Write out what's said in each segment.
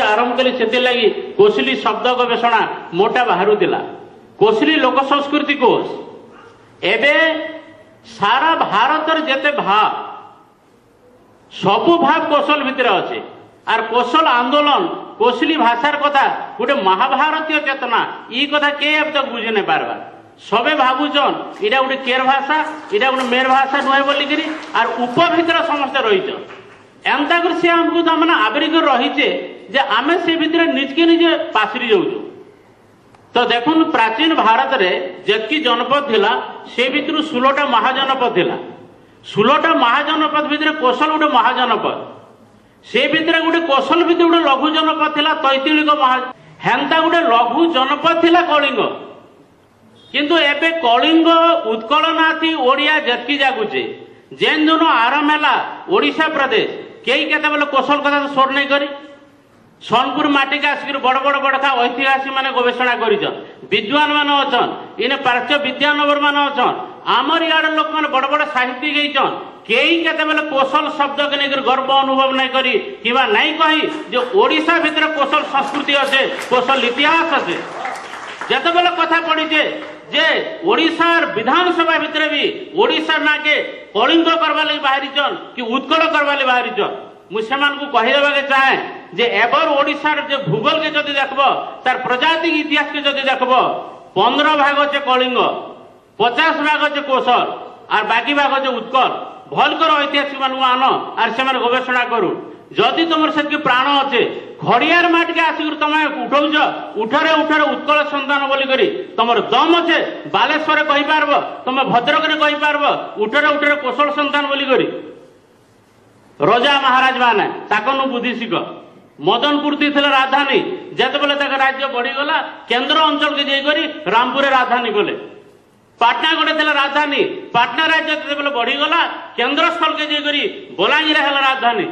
आरंभ कली से लगी कोसली शब्द गवेषणा मोटा बाहरुला कोसली लोक संस्कृति कोष एबे सारा भारत जेते भाव सबु भाव कौशल भितर अच्छे आर कौशल आंदोलन कोसली भाषार कथा गोटे महाभारतीय चेतना ई कथा के अब तक बुझे नहीं पारबा सबे भावुचन इटा गोटे केर भाषा इटा गोटे मेर भाषा नुहे बोलिकी आर उप भितर समस्ते रही एंता कर से हमको तमने आवरिक रहीचे जे आमे से भितर निजके निजे पासरी जाऊँ तो देखुन प्राचीन भारत रे जतकी जनपद थिला से भितर 16टा महाजनपद थिला 16टा महाजनपद भितर कौशल गोटे महाजनपद से भितर गोटे कौशल भितर गोटे लघु जनपद थिला तैतिलिक हेन्ता गोटे लघु जनपद थिला कलिंग किंतु एबे कलिंग उत्कलनाथी ओडिया जतकी जागुचे जेन दिन आरंभ है ओडिशा प्रदेश कई केते बेले कौशल कथा तो सोर नहीं करी सोनपुर माटी के आसिक बड़ बड़ बड़का ऐतिहासिक माने गवेषणा करिछन विद्वान मान अछन इने प्राच्य विद्यानगर मान अछन आमर यार लोक माने बड़ बड़ साहित्यिक गईछन कई केते बेले कौशल शब्द के लेकर गर्व अनुभव नहीं करी किबा नहीं कही जो ओडिशा भीतर कौशल संस्कृति अच्छे कौशल इतिहास अच्छे जते बेले कथा पड़ीचे जे ओडिशार विधानसभा भितर भी ओडिशा ना के कलिंग करवा लगी बाहरीचन कि उत्कल करवा लगी बाहरीचन मुझे कहीदेवा के चाहे जे एबर ओडिशार जे भूगोल के जदि देखब तार प्रजाति इतिहास के जदि देखब 15 भाग अच्छे कलिंग 50 भाग अच्छे कौशल और बाकी भाग अच्छे उत्कल भलकर ऐतिहासिक मान आन आर से गवेषणा करू जदि तुम से प्राण अच्छे खड़ियार माट के आसिक तुम उठौच उठरे उठरे उत्कल सन्तान बोलिकी तुम दम अच्छे बालेश्वर कहीपर तुम भद्रक में कहीपर उठरे उठरे कौशल सन्तान बोलिकी रजा महाराज माने ताकनु बुद्धि शिख मदनपुर थी राजधानी जिते बेले राज्य बढ़ीगला केन्द्र अंचल के जाकर रामपुर राजधानी गले पाटना गोटे थी राजधानी पाटना राज्य जिते बढ़ीगला केन्द्र स्थल के जाकर बलांगीर है राजधानी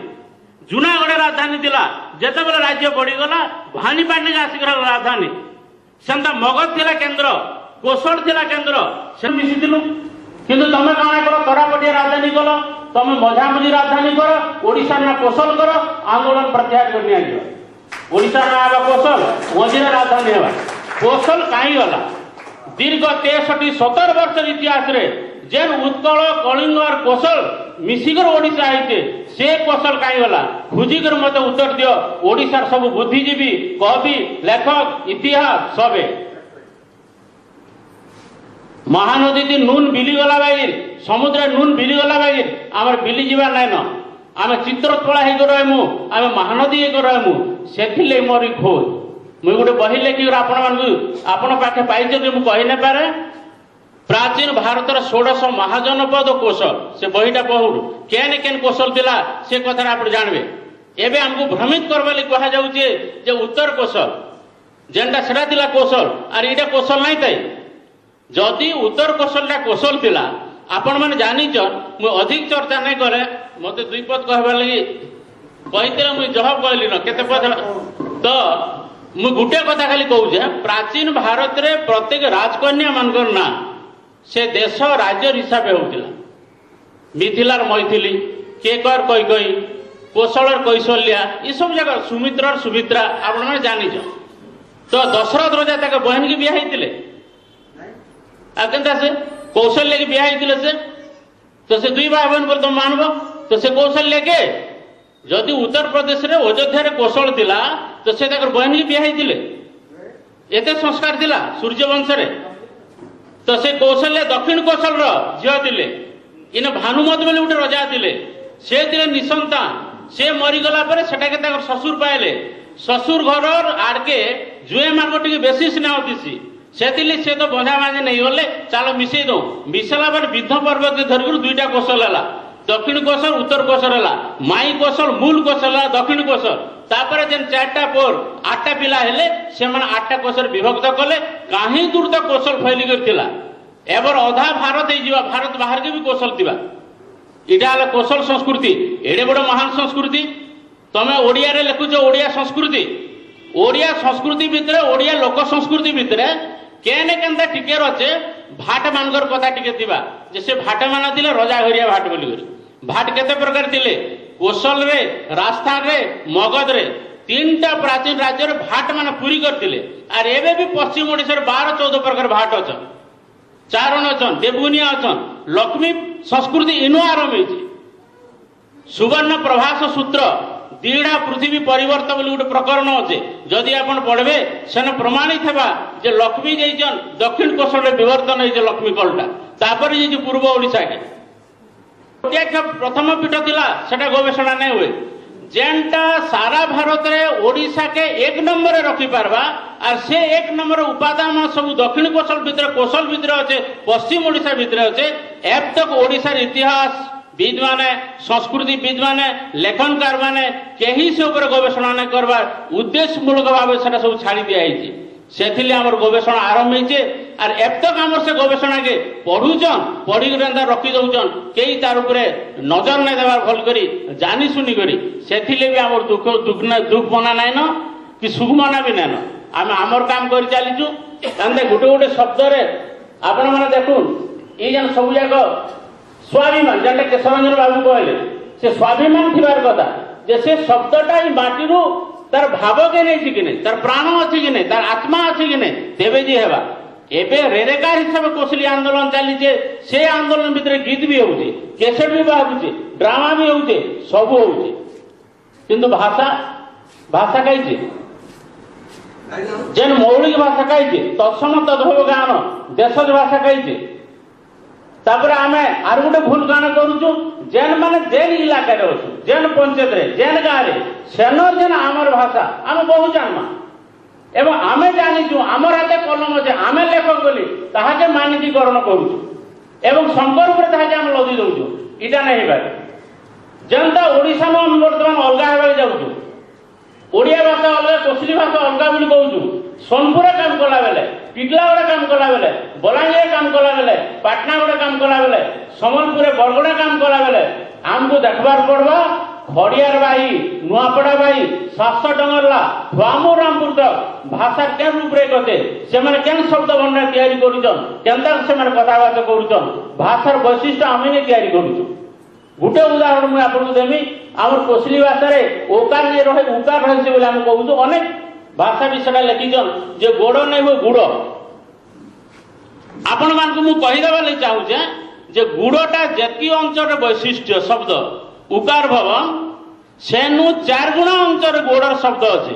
जूनागढ़ राजधानी थिला जिते बेले राज्य बढ़ीगला भानीपाटना के आसिक राजधानी सेमता मगध थिला केन्द्र कौशल थिला केन्द्र से मिशीलु किंतु तुम कौन कर तरापटिया राजधानी कल तुम मझामझी राजधानी कर ओडिशा ना कौशल कर आंदोलन प्रत्याहार करनी ओडिशा ना आवा कौशल मझीरे राजधानी है कौशल कहीं गला दीर्घ 63-70 वर्ष इतिहास रे जेन उत्कल कलिंग और कौशल मिसिकर ओडिशा है से कौशल कहीं गला खुजिकर मत उत्तर दियो ओडिशार सब बुद्धिजीवी कवि लेखक इतिहास सबे महानदी थी नून बिलीगला बागिर समुद्र नून बिलीगला बागिर आमर बिली जीवा नाइन आम चित्रकला होकर रहमु आम महानदी होकर रहमु से मोरी खोज मुझे गोटे बही लेखिक आपण पाखे पाई मुझे कही न पारे प्राचीन भारतर 16 महाजनपद कौशल से बहीटा पढ़ू केन केन कौशल थिला से कथा आप जानवे एबे हमको भ्रमित करवा कहा जाउचे जे उत्तर कौशल जेनटा सेटा थिला कौशल आर इटा कौशल नहीं थाई जदि उत्तर कौशल कौशल थिला आपण मैंने जानीच मु अधिक चर्चा नहीं करे मत 2 पद कहबार लगी कही मुझे जवाब कहली न केते पद तो मु गुटे कथा खाली कहूचे प्राचीन भारत रे प्रत्येक राजकन्या मानकर ना से देश राज्य हिसाब होतिला मिथिलार मैथिली केकर कैकई कौशलर कौशल्या ये सब जगह सुमित्रार सुमित्रा आपण मैंने जानीच तो दशरथ राजा तक बहन की बिया होते से कौशल्य की बिया होते से तो से 2 भाई बहन तुम मानब तो से कौशल्य के जदि उत्तर प्रदेश रे अयोध्या रे कौशल थिला तो से बहन की बिया होते एते संस्कार थिला सूर्यवंश रे तो से कौशल्य दक्षिण कौशल झील थिले इन भानुमत बोले गोटे रजा थिले से थिले निसंतान से मरीगला पर सेटा ससुर पाइले ससुर घर आड़के जुए मान टे बेसी स्नेह दिशी से तो बंधा बांधे नहीं गले चलो मिसई दो मिसला पर विद्ध पर्व के धरिक 2टा कौशल है दक्षिण कौशल उत्तर कौशल है माई कौशल मूल कौशल है दक्षिण कौशल तापर जेन 4टा पोर 8टा पिला हेले से माने 8टा कौशल विभक्त कले कहीं दूर तक कौशल फैली कर एबर अधा भारत हो भारत बाहर के भी कौशल थिबा इटा हला कौशल संस्कृति एडे बड़ महान संस्कृति तमे ओडिया रे लिखुछ ओडिया संस्कृति भितर ओडिया लोक संस्कृति भितर केने केनता टिके रचे भाट मानकर कथा टिके थिबा जे से भाट मान थिले रजा घरिया भाट बोली भाट केते प्रकार थिले कौशल रे राजस्थान रे मगध रे तीनटा प्राचीन राज्य भाट मान पूरी करते आर एवं भी पश्चिम ओडिशा 12-14 प्रकार भाट अच्छा चारण अच्छा देवगुनिया अच्छा लक्ष्मी संस्कृति इनु आरंभ हो सुवर्ण प्रभास सूत्र दीड़ा पृथ्वी परिवर्तन बोली गोटे प्रकरण अच्छे जदि आप पढ़े सेन प्रमाणित है जे लक्ष्मी जाइछन दक्षिण कोशल विवर्तन हो लक्ष्मी कलटा तापर जे पूर्व ओडिशा के प्रथम पीठ थिला सेटा गवेषणा नहीं हुए जेनटा सारा भारत में ओडिशा के 1 नंबर रखी पारबा और से 1 नंबर उपादान सब दक्षिण कोशल भितर अच्छे पश्चिम ओडिशा भितर अच्छे एब तक ओडिशार इतिहास विद माने संस्कृति विद माने लेखनकार माने कहीं से ऊपर गवेषणा नहीं करवार उद्देश्य मूलक भाव से सब छाड़ी दिखाई से गवेषणा आरंभ होइछे और एब तक आमर से गवेषणा के पढ़ुचन पढ़ी रखी दौन कई तार उपरे नजर नहीं देवार भल करी जानी सुनी करी से भी आमर दुख मना नाइन कि सुख मना भी नाइन आम आमर काम कर चलीचु गोटे गोटे शब्द आपण मैंने देखुन ये जन सब जाक स्वाभिमान जेटा केशवरंजन बाबू कहले से स्वाभिमान थिबार कथा जे से शब्दटा माटी तार भाव के नहीं कि नहीं तार प्राण अच्छी कि नहीं तार आत्मा अच्छी कि नहीं तेबे जी हेबा एबे रेरेकार हिसाब कोसली आंदोलन चली से आंदोलन भितर गीत भी होउछे कैसेट भी बाहरुछे ड्रामा भी होउछे सब होउछे किंतु भाषा भाषा कहिछे जेन मौलिक भाषा कहिछे तत्सम तद्भव गान देशज भाषा कहिछे तापर आमे आर गोटे भूल गान करूछु जेन माने जेन इलाका रे अछि जेन पंचायत रे जेन गाँ रे सेनर जेन आमर भाषा आम बहु जानमा एवं आमे जानिछु आमर हाते कलम अछि आमे लेखक बोली ताहाके मानकीकरण करूछु एवं शंकर ऊपर ताहाके आम लदी दउछु इटा नहीं बात जनता ओडिसा में हम वर्तमान अलगा हेबा जाउछु ओडिया भाषा अलगा कोसली भाषा अलगा बोली कहूछु सोनपुर काम कला बेले टिटलागढ़ काम कला बेले बलांगीर काम कला बेले पाटनागढ़ काम कला बेले समलपुर बरगड़ा काम कला बेले आमको देखबार पड़वा खड़ियार बाई नुआपड़ा बाई 700 डंगरला ध्वामू रामपुर तक भाषा के रूप रे कते से माने केन शब्द भंडार तैयारी करूछन केनता से माने कथाबार्ता करूछन भाषार वैशिष्ट्य आमे ने तैयारी करूछु गोटे उदाहरण मुझे आपको देवी आम कोसली भाषा ओकार जे रहे उकार रहे बोले आम कहूँ अनेक भाषा विषय लिखिछन जे गोड़ नहीं हुए गुड़ आपण मान को कहीदेवा लगी चाहूचे जे गुड़टा जेती अंचल वैशिष्ट्य शब्द उकार भवन सेनु 4 गुणा अंचल गोड़र शब्द अच्छे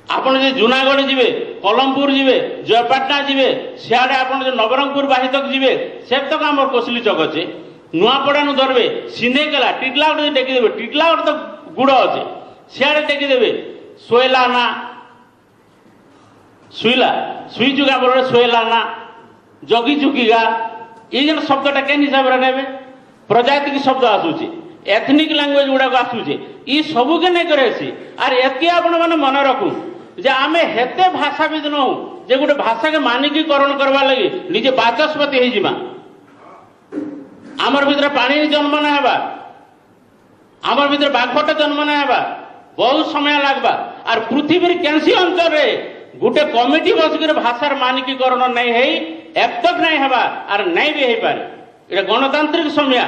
आपण जे जूनागढ़ जीवे कलमपुर जीवे जयपाटना जीवे सियाड़े आपण जे नवरंगपुर बाही तक जीवे से तक आम कोसली चक अच्छे नुआपड़ा नु धरबे सिंधेकेला टिटलागढ़ टेकीदेवे टिटलागढ़ तो गुड़ अच्छे सियाड़े टेकीदेवे सोयला ना सुईला सुई चुका बोल सोयला ना जगी चुकीगा ये जन शब्दटा केन हिसाब रे नेबे प्रजाति शब्द आसुचे एथनिक लैंग्वेज गुड़ा आसुचे ई सबू के नहीं करे आर एति आपण माने मन रखू जे आमे हेते भाषाविद न हो जे गोटे भाषा के मानकीकरण करवा लगी निजे बाचस्पति हे जिमा आमर भितर पानी जन्म ना हेबा आमर भितर बाघट जन्म ना हेबा बहुत समय लागबा आर पृथ्वी केनसी अंचल रे गोटे कमिटी बसिकर भाषार मानकीकरण नहीं है अब तक नहीं हेबा आर नहीं भी हो पारे गणतांत्रिक समय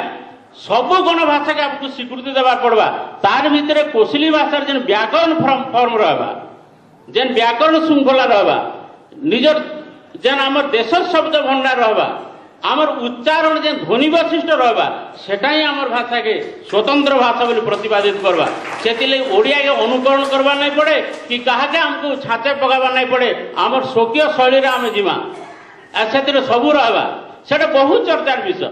सब गण भाषा के आपको स्वीकृति देवा पड़वा तार भितर कोसली भाषार जेन व्याकरण फॉर्म रहबा जेन व्याकरण श्रृंखला रहबा निजर जेन आमर देशर शब्द भंडार रहबा आमर उच्चारण जेन ध्वनि वैशिष्ट रहबा सेटा ही आमर भाषा के स्वतंत्र भाषा बोली प्रतिपादित करवा से ओडिया के अनुकरण करवा नहीं पड़े कि कहा हमको छाचे पकावा नहीं पड़े आमर स्वकीय शैली आम जीमा सबू रहबा सेटा बहुत चर्चार विषय।